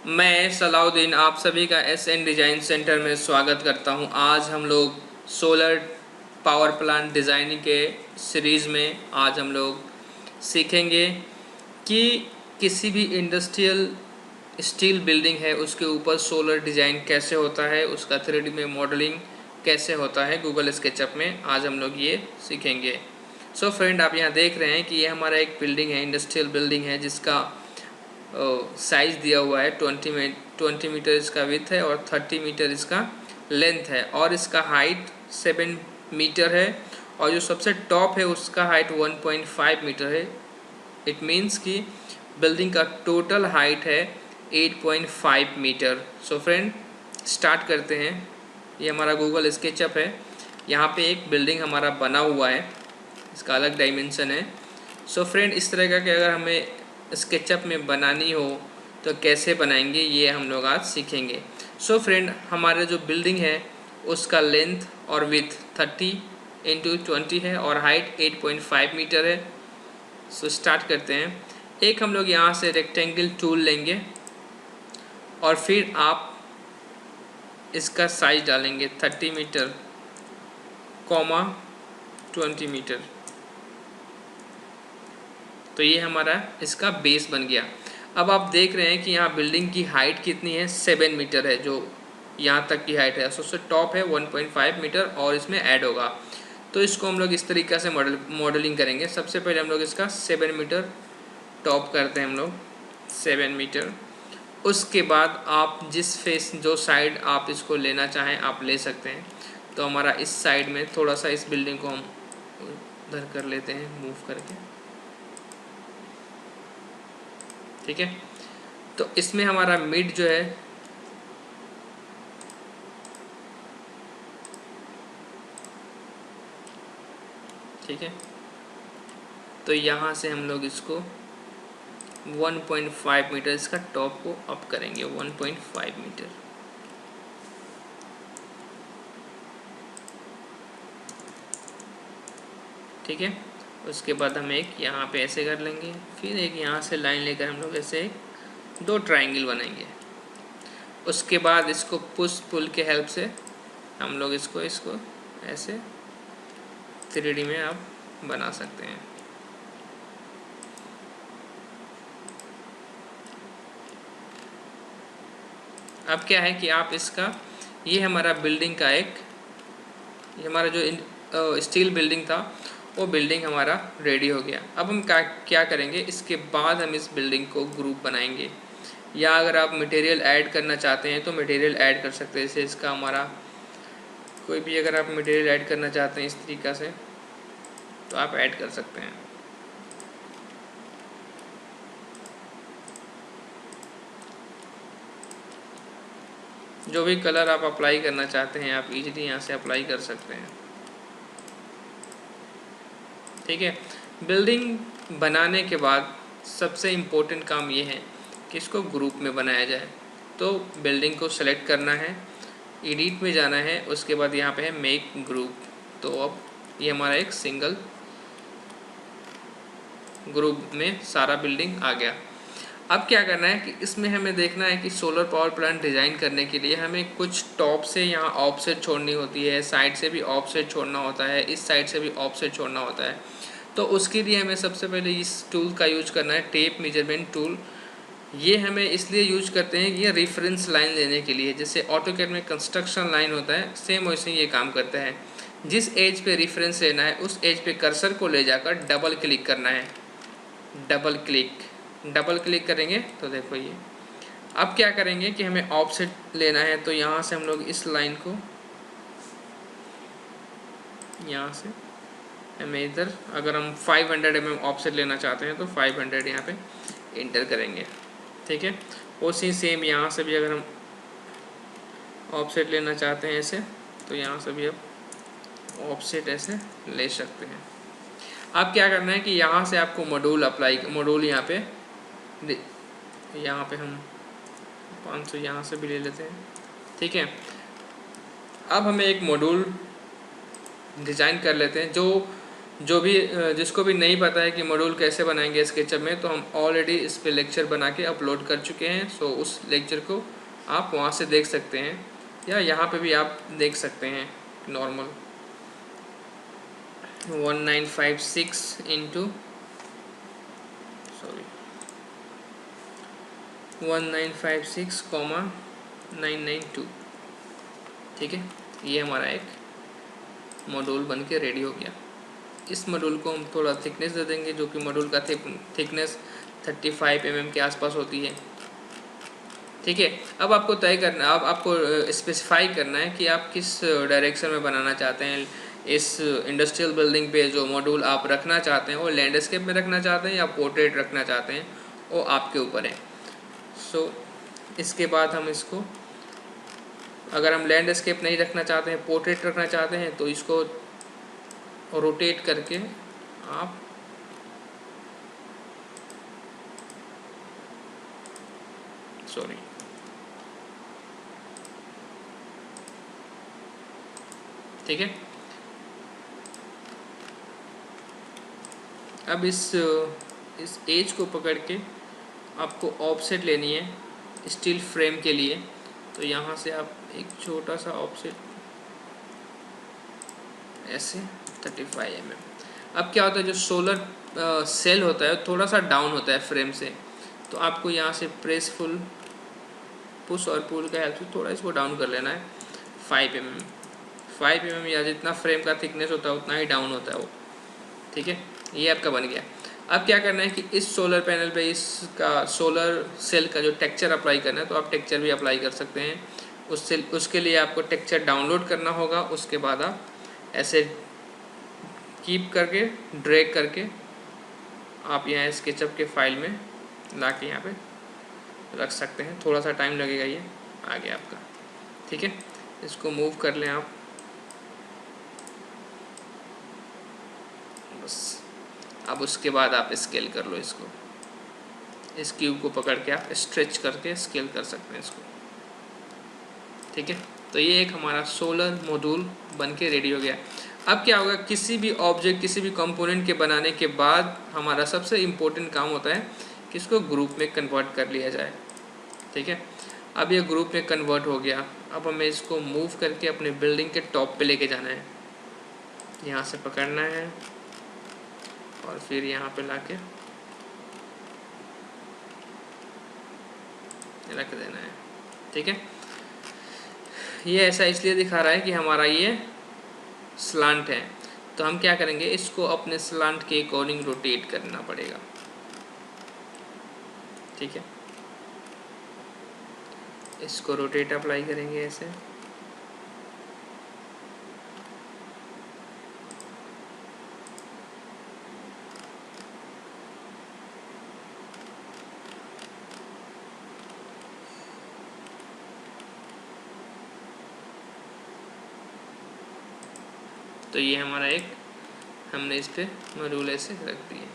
मैं सलाउद्दीन आप सभी का एस डिज़ाइन सेंटर में स्वागत करता हूं। आज हम लोग सोलर पावर प्लांट डिज़ाइनिंग के सीरीज़ में आज हम लोग सीखेंगे कि किसी भी इंडस्ट्रियल स्टील बिल्डिंग है उसके ऊपर सोलर डिज़ाइन कैसे होता है, उसका 3D में मॉडलिंग कैसे होता है गूगल स्केचअप में। आज हम लोग ये सीखेंगे। सो फ्रेंड, आप यहाँ देख रहे हैं कि ये हमारा एक बिल्डिंग है, इंडस्ट्रियल बिल्डिंग है, जिसका साइज़ दिया हुआ है 20 मीटर इसका विड्थ है और 30 मीटर इसका लेंथ है और इसका हाइट 7 मीटर है और जो सबसे टॉप है उसका हाइट 1.5 मीटर है। इट मीन्स कि बिल्डिंग का टोटल हाइट है 8.5 मीटर। सो फ्रेंड, स्टार्ट करते हैं। ये हमारा गूगल स्केचअप है। यहाँ पे एक बिल्डिंग हमारा बना हुआ है, इसका अलग डायमेंशन है। सो फ्रेंड, इस तरह का कि अगर हमें स्केचअप में बनानी हो तो कैसे बनाएंगे ये हम लोग आज सीखेंगे। सो फ्रेंड, हमारे जो बिल्डिंग है उसका लेंथ और विड्थ 30x20 है और हाइट 8.5 मीटर है। सो स्टार्ट करते हैं। एक हम लोग यहाँ से रेक्टेंगल टूल लेंगे और फिर आप इसका साइज डालेंगे 30 मीटर, 20 मीटर। तो ये हमारा इसका बेस बन गया। अब आप देख रहे हैं कि यहाँ बिल्डिंग की हाइट कितनी है, 7 मीटर है, जो यहाँ तक की हाइट है। सबसे टॉप है 1.5 मीटर और इसमें ऐड होगा। तो इसको हम लोग इस तरीक़े से मॉडलिंग करेंगे। सबसे पहले हम लोग इसका 7 मीटर टॉप करते हैं, हम लोग 7 मीटर। उसके बाद आप जिस फेस जो साइड आप इसको लेना चाहें आप ले सकते हैं। तो हमारा इस साइड में थोड़ा सा इस बिल्डिंग को हम उधर कर लेते हैं, मूव करके, ठीक है। तो इसमें हमारा मिड जो है ठीक है, तो यहाँ से हम लोग इसको 1.5 मीटर इसका टॉप को अप करेंगे, 1.5 मीटर। ठीक है। उसके बाद हम एक यहाँ पे ऐसे कर लेंगे, फिर एक यहाँ से लाइन लेकर हम लोग ऐसे 2 ट्रायंगल बनाएंगे। उसके बाद इसको पुश पुल के हेल्प से हम लोग इसको ऐसे 3D में आप बना सकते हैं। अब क्या है कि आप इसका, ये हमारा बिल्डिंग का ये हमारा जो स्टील बिल्डिंग था वो बिल्डिंग हमारा रेडी हो गया। अब हम क्या करेंगे, इसके बाद हम इस बिल्डिंग को ग्रुप बनाएंगे, या अगर आप मटेरियल ऐड करना चाहते हैं तो मटेरियल ऐड कर सकते हैं। जैसे इसका हमारा कोई भी अगर आप मटेरियल ऐड करना चाहते हैं इस तरीक़ा से तो आप ऐड कर सकते हैं। जो भी कलर आप अप्लाई करना चाहते हैं आप इजीली यहाँ से अप्लाई कर सकते हैं, ठीक है। बिल्डिंग बनाने के बाद सबसे इम्पोर्टेंट काम ये है कि इसको ग्रुप में बनाया जाए। तो बिल्डिंग को सेलेक्ट करना है, एडिट में जाना है, उसके बाद यहाँ पे है मेक ग्रुप। तो अब ये हमारा एक सिंगल ग्रुप में सारा बिल्डिंग आ गया। अब क्या करना है कि इसमें हमें देखना है कि सोलर पावर प्लांट डिज़ाइन करने के लिए हमें कुछ टॉप से यहाँ ऑफसेट छोड़नी होती है, साइड से भी ऑफसेट छोड़ना होता है, इस साइड से भी ऑफसेट छोड़ना होता है। तो उसके लिए हमें सबसे पहले इस टूल का यूज करना है, टेप मेजरमेंट टूल। ये हमें इसलिए यूज करते हैं कि ये रेफरेंस लाइन लेने के लिए, जैसे ऑटोकैड में कंस्ट्रक्शन लाइन होता है, सेम वैसे ही ये काम करता है। जिस एज पे रेफरेंस लेना है उस एज पे कर्सर को ले जाकर डबल क्लिक करना है, डबल क्लिक करेंगे तो देखो ये। अब क्या करेंगे कि हमें ऑफसेट लेना है, तो यहाँ से हम लोग इस लाइन को यहाँ से हमें इधर, अगर हम 500 mm ऑफसेट लेना चाहते हैं तो 500 यहाँ पे इंटर करेंगे, ठीक है। उसी सेम यहाँ से भी अगर हम ऑफसेट लेना चाहते हैं ऐसे, तो यहाँ से भी आप ऑफसेट ऐसे ले सकते हैं। अब क्या करना है कि यहाँ से आपको मॉड्यूल यहाँ पे हम 500 यहाँ से भी ले लेते हैं, ठीक है। अब हमें एक मॉड्यूल डिज़ाइन कर लेते हैं जो जो भी जिसको भी नहीं पता है कि मॉड्यूल कैसे बनाएंगे स्केचअप में, तो हम ऑलरेडी इस पे लेक्चर बना के अपलोड कर चुके हैं। सो उस लेक्चर को आप वहाँ से देख सकते हैं, या यहाँ पे भी आप देख सकते हैं। नॉर्मल 1956 इंटू 1956,992, ठीक है। ये हमारा एक मॉड्यूल बन के रेडी हो गया। इस मॉड्यूल को हम थोड़ा थिकनेस दे देंगे, जो कि मॉड्यूल का थिकनेस 35 mm के आसपास होती है, ठीक है। अब आपको तय करना, अब आपको स्पेसिफाई करना है कि आप किस डायरेक्शन में बनाना चाहते हैं। इस इंडस्ट्रियल बिल्डिंग पे जो मॉड्यूल आप रखना चाहते हैं वो लैंडस्केप में रखना चाहते हैं या पोर्ट्रेट रखना चाहते हैं, वो आपके ऊपर है। सो इसके बाद हम इसको, अगर हम लैंडस्केप नहीं रखना चाहते हैं, पोर्ट्रेट रखना चाहते हैं, तो इसको रोटेट करके आप ठीक है। अब इस एज को पकड़ के आपको ऑफसेट लेनी है स्टील फ्रेम के लिए। तो यहाँ से आप एक छोटा सा ऑफसेट ऐसे 35 mm। अब क्या होता है, जो सोलर सेल होता है थोड़ा सा डाउन होता है फ्रेम से, तो आपको यहाँ से प्रेस फुल पुश और पुल का हेल्प से थोड़ा इसको डाउन कर लेना है 5 mm या जितना फ्रेम का थिकनेस होता है उतना ही डाउन होता है वो, ठीक है। ये आपका बन गया। अब क्या करना है कि इस सोलर पैनल पे इसका सोलर सेल का जो टेक्सचर अप्लाई करना है, तो आप टेक्सचर भी अप्लाई कर सकते हैं। उसके लिए आपको टेक्सचर डाउनलोड करना होगा। उसके बाद आप ऐसे कीप करके ड्रैग करके आप यहाँ स्केचअप के फाइल में ला के यहाँ पे रख सकते हैं। थोड़ा सा टाइम लगेगा, ये आ गया आपका, ठीक है। इसको मूव कर लें आप बस। अब उसके बाद आप स्केल कर लो इसको, इस क्यूब को पकड़ के आप स्ट्रेच करके स्केल कर सकते हैं इसको, ठीक है। तो ये एक हमारा सोलर मॉड्यूल बन के रेडी हो गया। अब क्या होगा, किसी भी ऑब्जेक्ट, किसी भी कंपोनेंट के बनाने के बाद हमारा सबसे इम्पोर्टेंट काम होता है कि इसको ग्रुप में कन्वर्ट कर लिया जाए, ठीक है। अब ये ग्रुप में कन्वर्ट हो गया। अब हमें इसको मूव करके अपने बिल्डिंग के टॉप पे लेके जाना है। यहाँ से पकड़ना है और फिर यहाँ पे लाके रख देना है, ठीक है। ये ऐसा इसलिए दिखा रहा है कि हमारा ये स्लांट है, तो हम क्या करेंगे, इसको अपने स्लांट के अकॉर्डिंग रोटेट करना पड़ेगा, ठीक है। इसको रोटेट अप्लाई करेंगे ऐसे। तो ये हमारा एक, हमने इस पर मॉड्यूल ऐसे रख दिए।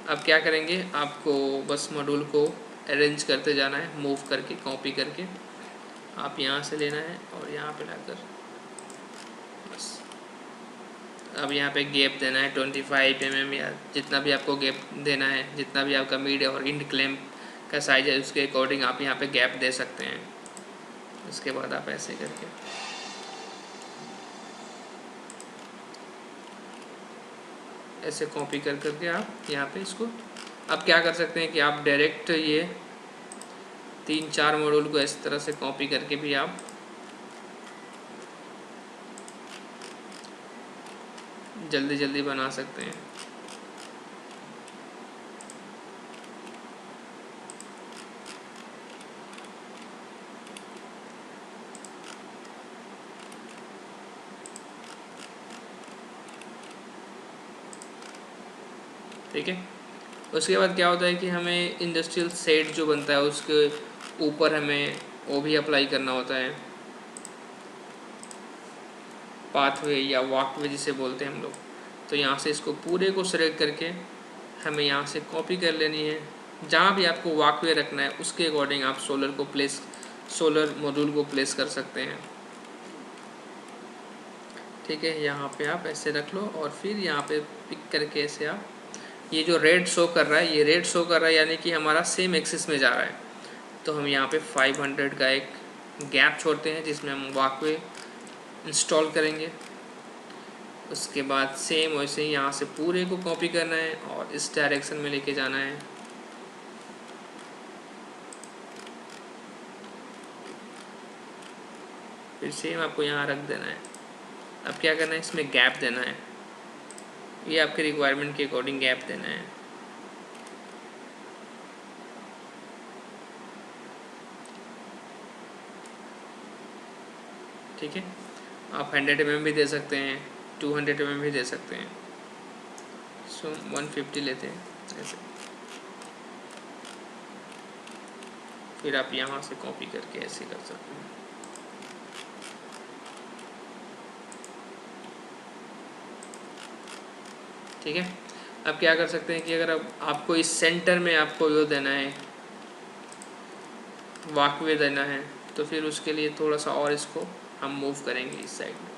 अब क्या करेंगे, आपको बस मॉड्यूल को अरेंज करते जाना है, मूव करके, कॉपी करके आप यहाँ से लेना है और यहाँ पे लाकर बस। अब यहाँ पे गैप देना है 25 mm या जितना भी आपको गैप देना है, जितना भी आपका मिड और इंड क्लैंप का साइज है उसके अकॉर्डिंग आप यहाँ पे गैप दे सकते हैं। उसके बाद आप ऐसे करके ऐसे कॉपी कर करके आप यहाँ पे इसको, अब क्या कर सकते हैं कि आप डायरेक्ट ये 3-4 मॉड्यूल को इस तरह से कॉपी करके भी आप जल्दी जल्दी बना सकते हैं। ठीक है। उसके बाद क्या होता है कि हमें इंडस्ट्रियल शेड जो बनता है उसके ऊपर हमें वो भी अप्लाई करना होता है, पाथवे या वॉकवे जिसे बोलते हैं हम लोग। तो यहाँ से इसको पूरे को सेलेक्ट करके हमें यहाँ से कॉपी कर लेनी है। जहाँ भी आपको वॉकवे रखना है उसके अकॉर्डिंग आप सोलर मॉड्यूल को प्लेस कर सकते हैं। ठीक है, यहाँ पे आप ऐसे रख लो और फिर यहाँ पे पिक करके ऐसे आप, ये जो रेड शो कर रहा है, ये रेड शो कर रहा है यानी कि हमारा सेम एक्सिस में जा रहा है। तो हम यहाँ पे 500 का एक गैप छोड़ते हैं जिसमें हम वॉकवे इंस्टॉल करेंगे। उसके बाद सेम वैसे ही यहाँ से पूरे को कॉपी करना है और इस डायरेक्शन में लेके जाना है। फिर सेम आपको यहाँ रख देना है। अब क्या करना है, इसमें गैप देना है, ये आपके रिक्वायरमेंट के अकॉर्डिंग गैप देना है। ठीक है, आप 100 mm भी दे सकते हैं, 200 mm भी दे सकते हैं। सो 150 लेते हैं ऐसे। फिर आप यहाँ से कॉपी करके ऐसे कर सकते हैं। ठीक है, अब क्या कर सकते हैं कि अगर अब आपको इस सेंटर में आपको यो देना है, वॉकवे देना है, तो फिर उसके लिए थोड़ा सा और इसको हम मूव करेंगे इस साइड में।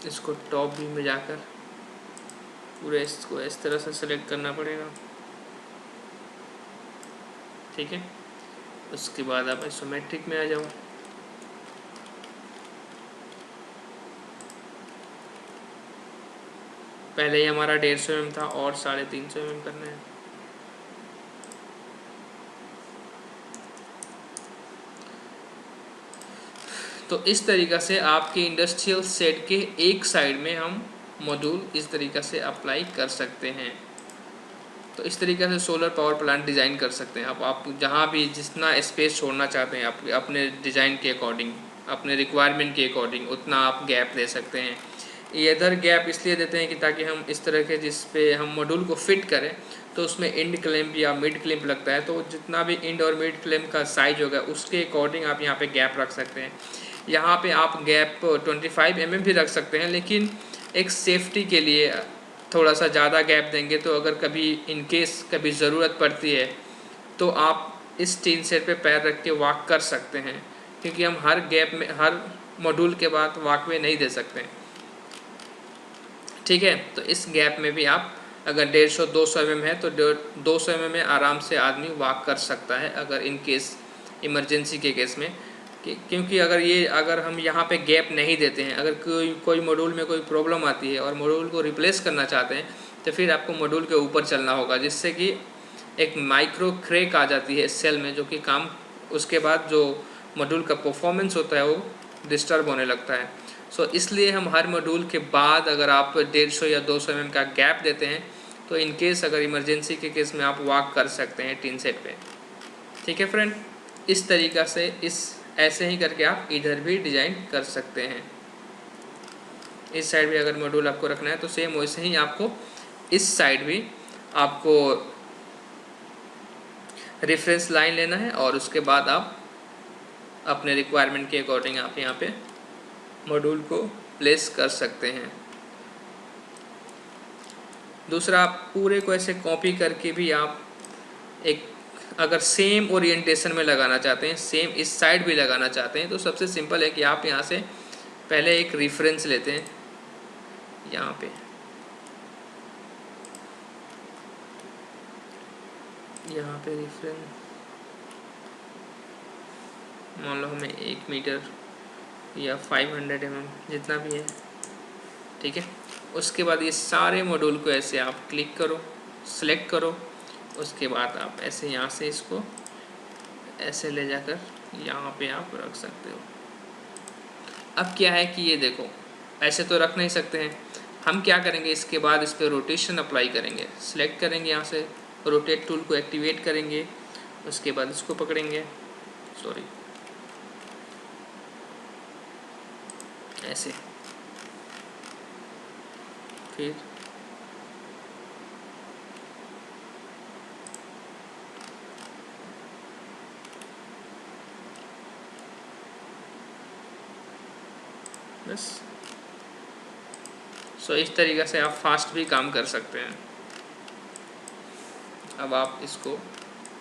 इसको टॉप व्यू में जाकर पूरे इसको इस तरह से सेलेक्ट करना पड़ेगा। ठीक है, उसके बाद आप आइसोमेट्रिक में आ जाओ। पहले ही हमारा 150 mm था और 350 mm करना है। तो इस तरीक़ा से आपके इंडस्ट्रियल सेट के एक साइड में हम मॉड्यूल इस तरीक़ा से अप्लाई कर सकते हैं। तो इस तरीक़े से सोलर पावर प्लांट डिज़ाइन कर सकते हैं आप जहाँ भी जितना स्पेस छोड़ना चाहते हैं आप अपने डिज़ाइन के अकॉर्डिंग, अपने रिक्वायरमेंट के अकॉर्डिंग उतना आप गैप दे सकते हैं। ये इधर गैप इसलिए देते हैं कि ताकि हम इस तरह के जिस पे हम मॉड्यूल को फिट करें तो उसमें एंड क्लैंप या मिड क्लैंप लगता है, तो जितना भी एंड और मिड क्लैंप का साइज होगा उसके अकॉर्डिंग आप यहाँ पे गैप रख सकते हैं। यहाँ पे आप गैप 25 mm भी रख सकते हैं, लेकिन एक सेफ्टी के लिए थोड़ा सा ज़्यादा गैप देंगे तो अगर कभी इन केस कभी ज़रूरत पड़ती है तो आप इस टीन सेट पे पैर रख के वॉक कर सकते हैं, क्योंकि हम हर गैप में हर मॉड्यूल के बाद वॉकवे नहीं दे सकते। ठीक है, तो इस गैप में भी आप अगर 150-200 mm है तो 200 mm में आराम से आदमी वॉक कर सकता है अगर इन केस इमरजेंसी के केस में। क्योंकि अगर हम यहाँ पे गैप नहीं देते हैं, अगर कोई मॉड्यूल में कोई प्रॉब्लम आती है और मॉड्यूल को रिप्लेस करना चाहते हैं तो फिर आपको मॉड्यूल के ऊपर चलना होगा, जिससे कि एक माइक्रो क्रैक आ जाती है सेल में, जो कि काम उसके बाद जो मॉड्यूल का परफॉर्मेंस होता है वो डिस्टर्ब होने लगता है। सो इसलिए हम हर मॉड्यूल के बाद अगर आप 150 या 200 mm का गैप देते हैं तो इन केस अगर इमरजेंसी के केस में आप वॉक कर सकते हैं टीन सेट पे। ठीक है फ्रेंड, इस तरीक़ा से ऐसे ही करके आप इधर भी डिज़ाइन कर सकते हैं। इस साइड भी अगर मॉड्यूल आपको रखना है तो सेम वैसे ही आपको इस साइड भी आपको रेफरेंस लाइन लेना है और उसके बाद आप अपने रिक्वायरमेंट के अकॉर्डिंग आप यहाँ पे मॉड्यूल को प्लेस कर सकते हैं। दूसरा, आप पूरे को ऐसे कॉपी करके भी आप एक अगर सेम ओरिएंटेशन में लगाना चाहते हैं, सेम इस साइड भी लगाना चाहते हैं, तो सबसे सिंपल है कि आप यहाँ से पहले एक रेफरेंस लेते हैं। यहाँ पे रेफरेंस मान लो हमें 1 मीटर या 500 mm जितना भी है। ठीक है, उसके बाद ये सारे मॉड्यूल को ऐसे आप क्लिक करो, सिलेक्ट करो, उसके बाद आप ऐसे यहाँ से इसको ऐसे ले जाकर यहाँ पे आप रख सकते हो। अब क्या है कि ये देखो ऐसे तो रख नहीं सकते हैं, हम क्या करेंगे इसके बाद इस पर रोटेशन अप्लाई करेंगे। सिलेक्ट करेंगे यहाँ से, रोटेट टूल को एक्टिवेट करेंगे, उसके बाद इसको पकड़ेंगे, सॉरी ऐसे, फिर बस। सो इस तरीक़े से आप फास्ट भी काम कर सकते हैं। अब आप इसको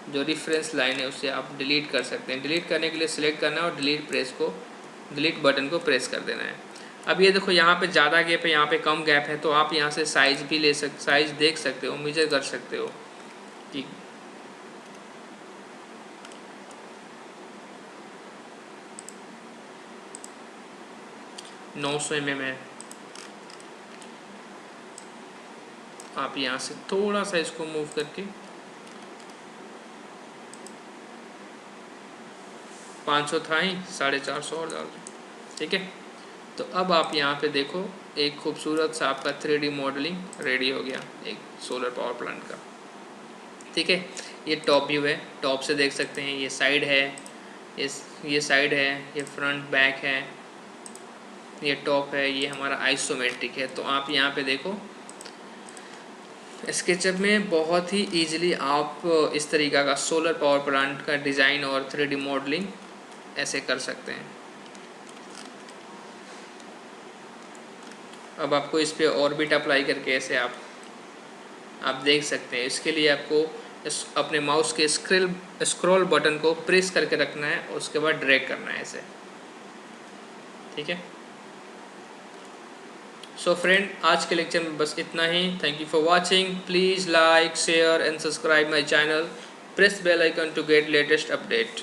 जो रेफरेंस लाइन है उसे आप डिलीट कर सकते हैं। डिलीट करने के लिए सिलेक्ट करना है और डिलीट प्रेस को डिलीट बटन को प्रेस कर देना है। अब ये देखो यहाँ पे ज़्यादा गैप है, यहाँ पे कम गैप है, तो आप यहाँ से साइज़ भी साइज़ देख सकते हो, मेजर कर सकते हो कि 900 mm है। आप यहाँ से थोड़ा सा इसको मूव करके 500 था ही, 450 और डाल दो, ठीक है। तो अब आप यहाँ पे देखो एक खूबसूरत सा आपका 3D मॉडलिंग रेडी हो गया एक सोलर पावर प्लांट का, ठीक है। ये टॉप व्यू है, टॉप से देख सकते हैं, ये साइड है, ये साइड है, ये फ्रंट बैक है, ये टॉप है, ये हमारा आइसोमेट्रिक है। तो आप यहाँ पे देखो स्केचअप में बहुत ही ईजिली आप इस तरीका का सोलर पावर प्लांट का डिज़ाइन और 3D मॉडलिंग ऐसे कर सकते हैं। अब आपको इस पर ऑर्बिट अप्लाई करके ऐसे आप देख सकते हैं। इसके लिए आपको अपने माउस के स्क्रॉल बटन को प्रेस करके रखना है और उसके बाद ड्रैग करना है ऐसे, ठीक है। सो फ्रेंड, आज के लेक्चर में बस इतना ही। Thank you for watching. Please like, share and subscribe my channel. Press bell icon to get latest update.